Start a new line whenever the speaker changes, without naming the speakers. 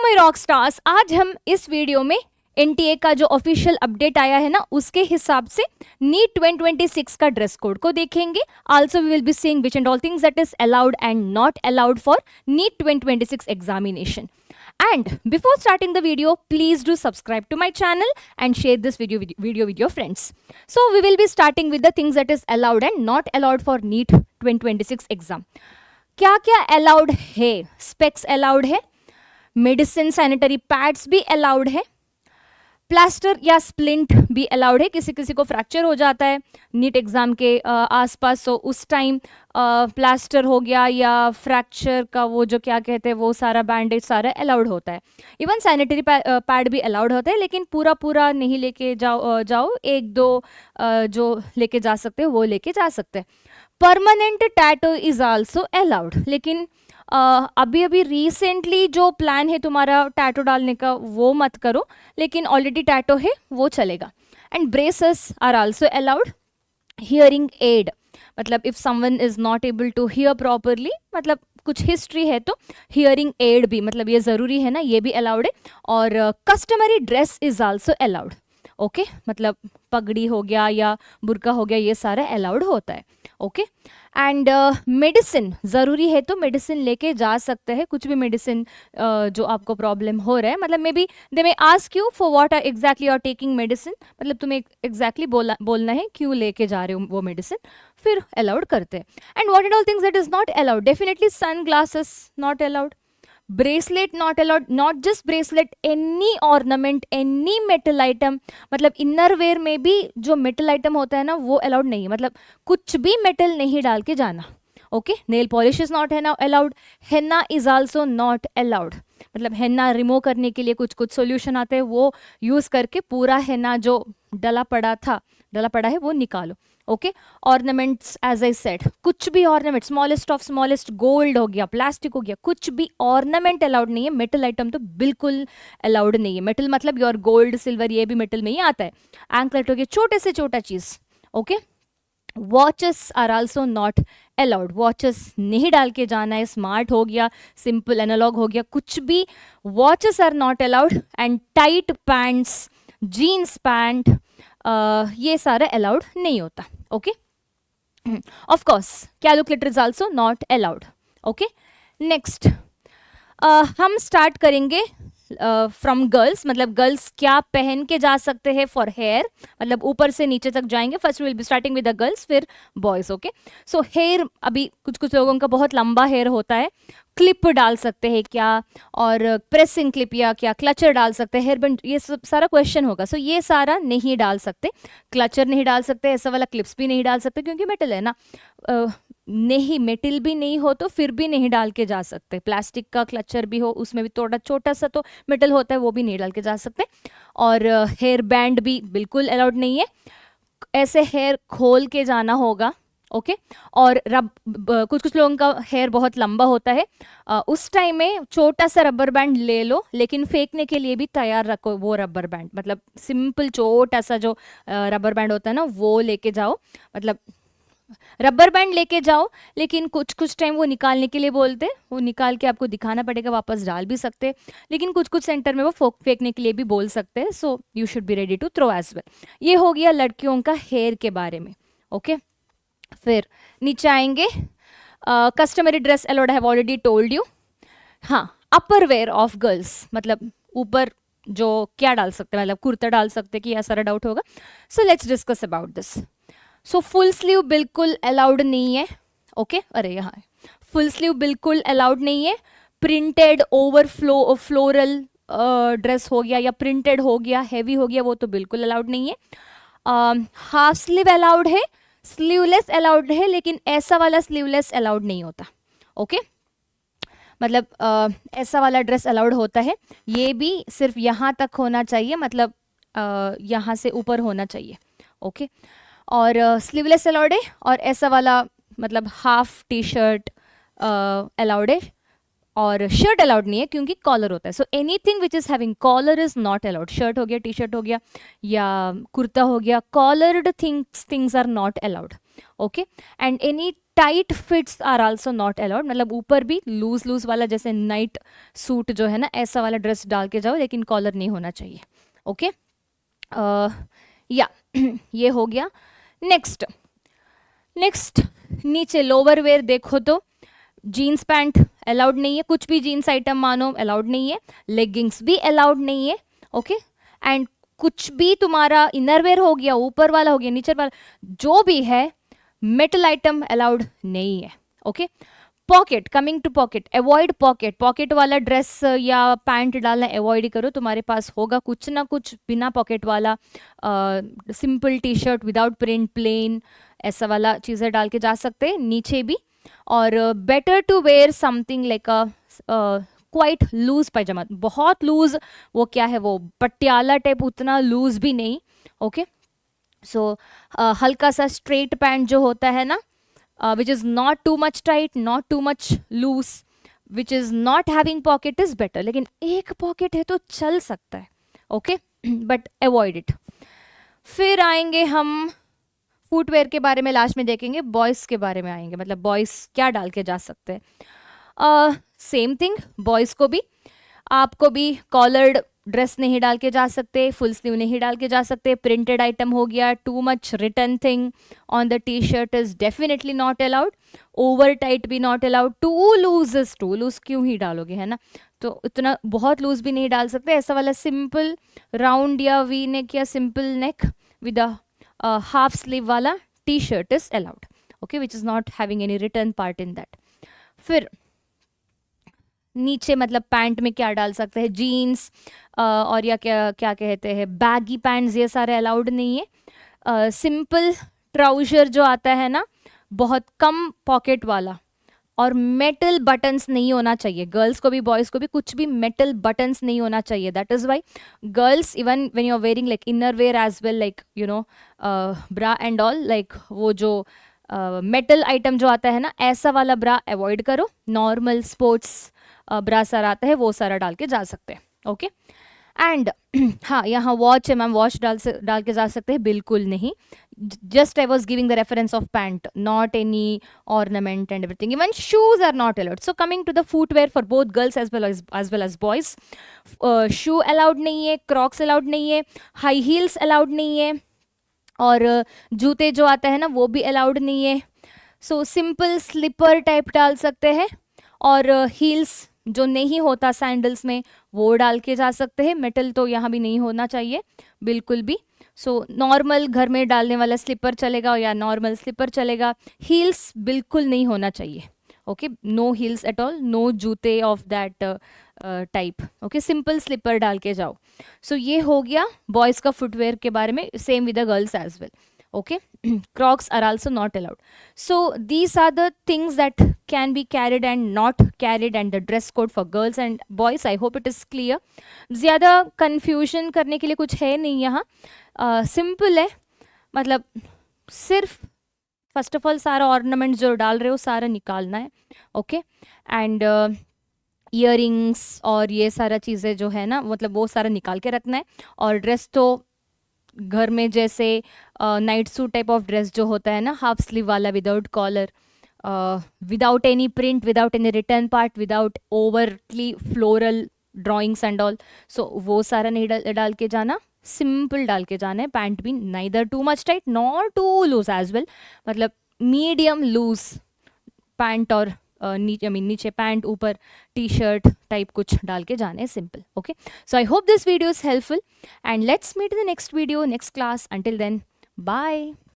My rock stars, आज हम इस वीडियो में एनटीए का जो ऑफिशियल अपडेट आया है ना, उसके हिसाब से नीट 2026 का ड्रेस कोड को देखेंगे. Also we will be seeing which and all things that is allowed and not allowed for NEET 2026 examination. And before starting the video, please do subscribe to my channel and share this video with your friends. So we will be starting with the things that is allowed and not allowed for NEET 2026 exam. क्या क्या allowed है? Specs allowed है, medicine sanitary pads भी allowed है, plaster या splint भी allowed है. किसी किसी को फ्रैक्चर हो जाता है नीट एग्जाम के आसपास, तो उस टाइम प्लास्टर हो गया या फ्रैक्चर का वो जो क्या कहते हैं वो सारा बैंडेज सारा अलाउड होता है. इवन सैनिटरी पैड भी अलाउड होता है, लेकिन पूरा पूरा नहीं लेके जाओ एक दो जो लेके जा सकते हैं वो लेके जा सकते हैं. Permanent tattoo is also allowed, लेकिन अभी अभी रिसेंटली जो प्लान है तुम्हारा टैटू डालने का वो मत करो, लेकिन ऑलरेडी टैटू है वो चलेगा. And braces are also allowed. Hearing aid, मतलब if someone is not able to hear properly, मतलब कुछ हिस्ट्री है तो हियरिंग एड भी, मतलब ये ज़रूरी है ना, ये भी अलाउड है. और customary dress is also allowed. Okay, मतलब पगड़ी हो गया या बुर्का हो गया, ये सारा अलाउड होता है. ओके. एंड मेडिसिन ज़रूरी है तो मेडिसिन लेके जा सकते हैं. कुछ भी मेडिसिन जो आपको प्रॉब्लम हो रहा है, मतलब maybe they may ask you for what exactly you are taking medicine, मतलब तुम्हें एग्जैक्टली बोलना है क्यों लेके जा रहे हो वो मेडिसिन, फिर अलाउड करते हैं. And what and all things that is not allowed, definitely sunglasses not allowed, bracelet not allowed. Not just bracelet, any ornament, any metal item, मतलब इनर वेयर में भी जो मेटल आइटम होता है ना वो अलाउड नहीं है. मतलब कुछ भी मेटल नहीं डाल के जाना. Okay. Nail polish is not allowed. Henna is also not allowed. मतलब हेन्ना रिमूव करने के लिए कुछ कुछ सोल्यूशन आते हैं, वो यूज़ करके पूरा हेन्ना जो डला पड़ा है वो निकालो. Okay. Ornaments as I said, कुछ भी ornament, smallest of smallest, gold हो गया, प्लास्टिक हो गया, कुछ भी ऑर्नामेंट अलाउड नहीं है. मेटल आइटम तो बिल्कुल अलाउड नहीं है. मेटल मतलब योर गोल्ड सिल्वर, ये भी मेटल में ही आता है. एंकलेट हो गया, छोटे से छोटा चीज़. Okay. Watches are also not allowed. Watches नहीं डाल के जाना है. स्मार्ट हो गया, सिंपल एनालॉग हो गया, कुछ भी watches are not allowed. And tight pants, jeans pant, ये सारा अलाउड नहीं होता. Okay. Of course calculator is also not allowed. Okay. Next हम स्टार्ट करेंगे फ्रॉम गर्ल्स. मतलब गर्ल्स क्या पहन के जा सकते हैं फॉर हेयर, मतलब ऊपर से नीचे तक जाएंगे. First will be starting with the girls, फिर बॉयज. ओके. सो हेयर, अभी कुछ कुछ लोगों का बहुत लंबा हेयर होता है, क्लिप डाल सकते हैं क्या, और प्रेसिंग क्लिप या क्या क्लचर डाल सकते हैं, हेयर बैंड, ये सब सारा क्वेश्चन होगा. सो ये सारा नहीं डाल सकते. क्लचर नहीं डाल सकते, ऐसा वाला क्लिप्स भी नहीं डाल सकते क्योंकि मेटल है ना. नहीं, मेटल भी नहीं हो तो फिर भी नहीं डाल के जा सकते. प्लास्टिक का क्लचर भी हो, उसमें भी थोड़ा छोटा सा तो मेटल होता है, वो भी नहीं डाल के जा सकते. और हेयर बैंड भी बिल्कुल अलाउड नहीं है. ऐसे हेयर खोल के जाना होगा. ओके. और कुछ कुछ लोगों का हेयर बहुत लंबा होता है, उस टाइम में छोटा सा रबर बैंड ले लो, लेकिन फेंकने के लिए भी तैयार रखो वो रबर बैंड. मतलब सिंपल छोटा सा जो रबर बैंड होता है ना वो लेके जाओ. मतलब रबर बैंड लेके जाओ, लेकिन कुछ कुछ टाइम वो निकालने के लिए बोलते, वो निकाल के आपको दिखाना पड़ेगा, वापस डाल भी सकते, लेकिन कुछ कुछ सेंटर में वो फेंकने के लिए भी बोल सकते हैं. So you should be ready to throw as well. ये हो गया लड़कियों का हेयर के बारे में. ओके. फिर नीचे आएंगे. Customary dress allowed, have already told you. हाँ, अपर वेयर ऑफ गर्ल्स, मतलब ऊपर जो क्या डाल सकते हैं, मतलब कुर्ता डाल सकते कि ऐसा डाउट होगा. So let's discuss about this. So full sleeve बिल्कुल अलाउड नहीं है. ओके. अरे यहाँ फुल स्लीव बिल्कुल अलाउड नहीं है. प्रिंटेड फ्लोरल ड्रेस हो गया या प्रिंटेड हो गया, हैवी हो गया, वो तो बिल्कुल अलाउड नहीं है. हाफ स्लीव अलाउड है, स्लीवलेस अलाउड है, लेकिन ऐसा वाला स्लीवलेस अलाउड नहीं होता. ओके. मतलब ऐसा वाला ड्रेस अलाउड होता है, ये भी सिर्फ यहाँ तक होना चाहिए, मतलब यहाँ से ऊपर होना चाहिए. ओके. और स्लीवलेस अलाउड है, और ऐसा वाला मतलब हाफ टी शर्ट अलाउड है. और शर्ट अलाउड नहीं है क्योंकि कॉलर होता है. So anything which is having collar is not allowed. Shirt हो गया, टी शर्ट हो गया या कुर्ता हो गया, collared things are not allowed. Okay. And any tight fits are also not allowed. मतलब ऊपर भी लूज वाला जैसे नाइट सूट जो है ना, ऐसा वाला ड्रेस डाल के जाओ, लेकिन कॉलर नहीं होना चाहिए. ओके. या ये हो गया. नेक्स्ट नीचे लोअर वेयर देखो तो जीन्स पैंट अलाउड नहीं है, कुछ भी जीन्स आइटम मानो अलाउड नहीं है. लेगिंग्स भी अलाउड नहीं है. ओके. एंड कुछ भी तुम्हारा इनरवेयर हो गया, ऊपर वाला हो गया, नीचे वाला, जो भी है मेटल आइटम अलाउड नहीं है. Okay. Pocket, coming to pocket, avoid pocket वाला ड्रेस या पैंट डालना अवॉइड करो. तुम्हारे पास होगा कुछ ना कुछ बिना पॉकेट वाला, simple T shirt without print, plain, ऐसा वाला चीज़ें डाल के जा सकते हैं नीचे भी. और better to wear something like a quite loose pyjama. बहुत लूज, वो क्या है, वो पटियाला टाइप, उतना लूज भी नहीं. ओके. सो हल्का सा स्ट्रेट पैंट जो होता है ना, which is not too much tight, not too much loose, which is not having pocket is better. लेकिन एक पॉकेट है तो चल सकता है. ओके. But avoid it. फिर आएंगे हम फुटवेयर के बारे में, लास्ट में देखेंगे. बॉयज़ के बारे में आएंगे, मतलब बॉयज़ क्या डाल के जा सकते हैं. सेम थिंग, बॉयज़ को भी, आपको भी कॉलर्ड ड्रेस नहीं डाल के जा सकते, फुल स्लीव नहीं डाल के जा सकते. प्रिंटेड आइटम हो गया, too much return thing on the T shirt is definitely not allowed. Over tight भी नॉट अलाउड. टू लूज क्यों ही डालोगे, है ना. तो इतना बहुत लूज भी नहीं डाल सकते. ऐसा वाला सिंपल राउंड या वी नेक या simple neck with a half sleeve वाला T shirt is allowed. Okay. Which is not having any return part in that. फिर नीचे मतलब पैंट में क्या डाल सकते हैं, जीन्स और या क्या कहते हैं, बैगी पैंट्स, ये सारे अलाउड नहीं है. सिंपल ट्राउजर जो आता है ना, बहुत कम पॉकेट वाला, और मेटल बटन्स नहीं होना चाहिए. गर्ल्स को भी बॉयज़ को भी कुछ भी मेटल बटन्स नहीं होना चाहिए. That is why girls even when you are wearing like inner wear as well, like you know bra and all, like वो जो मेटल आइटम जो आता है ना, ऐसा वाला ब्रा अवॉइड करो. नॉर्मल स्पोर्ट्स ब्रा सारा आता है, वो सारा डाल के जा सकते हैं. ओके. एंड हाँ, यहाँ वॉच है मैम, वॉच डाल के जा सकते हैं, बिल्कुल नहीं. Just I was giving the reference of pant, not any ornament and everything. Even shoes are not allowed. So coming to the footwear for both girls as well as boys, shoe allowed नहीं है, Crocs allowed नहीं है, high heels allowed नहीं है, और जूते जो आता है ना वो भी अलाउड नहीं है. सो सिंपल स्लीपर टाइप डाल सकते हैं, और हील्स जो नहीं होता सैंडल्स में वो डाल के जा सकते हैं. मेटल तो यहाँ भी नहीं होना चाहिए बिल्कुल भी. सो नॉर्मल घर में डालने वाला स्लीपर चलेगा या नॉर्मल स्लीपर चलेगा. हील्स बिल्कुल नहीं होना चाहिए. Okay. No heels at all, no जूते of that type. Okay. Simple slipper डाल के जाओ. सो ये हो गया बॉयज़ का फुटवेयर के बारे में. Same with the girls as well. Okay. Crocs are also not allowed. So these are the things that can be carried and not carried, and the dress code for girls and boys. I hope it is clear. ज़्यादा confusion करने के लिए कुछ है नहीं यहाँ. Simple है, मतलब सिर्फ फर्स्ट ऑफ ऑल सारा ऑर्नामेंट जो डाल रहे हो सारा निकालना है. ओके. एंड ईयरिंग्स और ये सारा चीज़ें जो है ना, मतलब वो सारा निकाल के रखना है. और ड्रेस तो घर में जैसे night suit type of dress जो होता है ना, हाफ स्लीव वाला, without collar, without any print, without any return part, without overly floral drawings and all. So वो सारा नहीं डाल के जाना, सिंपल डाल के जाना है. पैंट भी neither too much tight not too loose as well, मतलब मीडियम लूज पैंट, और नीचे पैंट, ऊपर टी शर्ट टाइप कुछ डाल के जाने, simple. Okay. So I hope this video is helpful, and let's meet in the next video, next class. Until then, bye.